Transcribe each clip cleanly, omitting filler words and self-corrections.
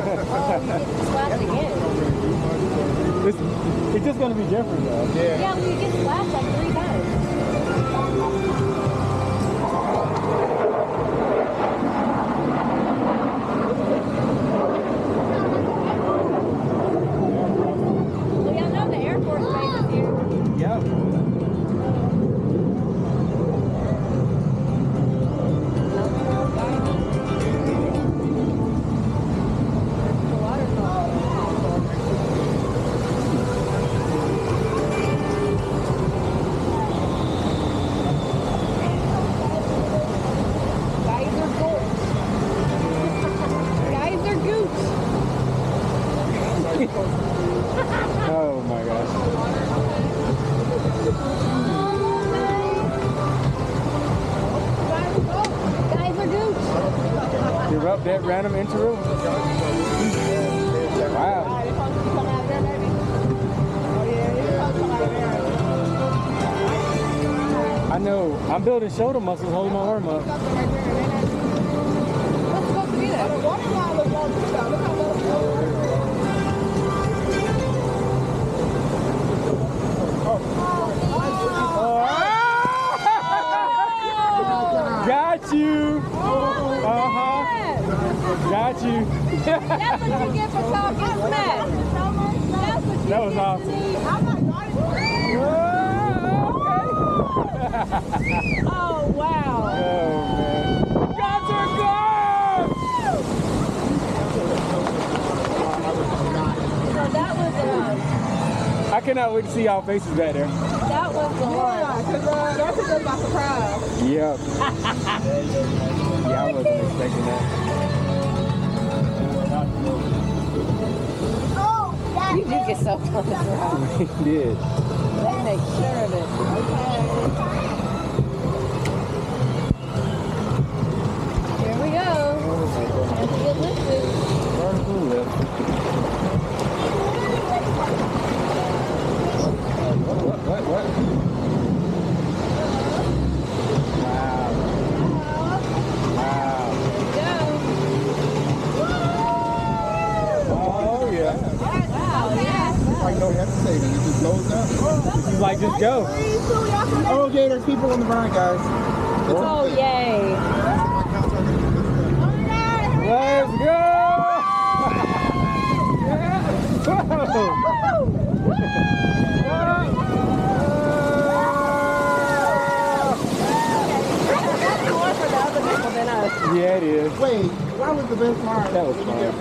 splashed again. It's just going to be different, though. Yeah, we get splashed like 3 times. Well, y'all know the Air Force Base is here. Yep. Oh my gosh. Guys are gooch. You're up that random interval? Wow. I know. I'm building shoulder muscles holding my arm up. What's supposed to be there? Got you. Uh-huh. Got you. That's what you get for talking smack. That's what you That was get awesome. to me. Oh, wow. Oh, man. Got your glove! So that was I cannot wait to see y'all faces back there. that was the one. Because that's a good by surprise. Yep. Yeah, I wasn't expecting that. You do get so close, right? He did. Let's make sure of it. Here we go. Time to get lifted. Vertical lift. What? Wow. Wow. Oh, yeah. Wow, yeah. Like no hesitating, it just goes up. This is like, just go. Oh, okay, there's people on the ground, guys. Oh, yay. Let's go! Yeah, it is. Wait, that was the best part. That was fun. That was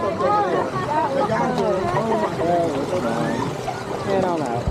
fun. That was fun. And I'm out.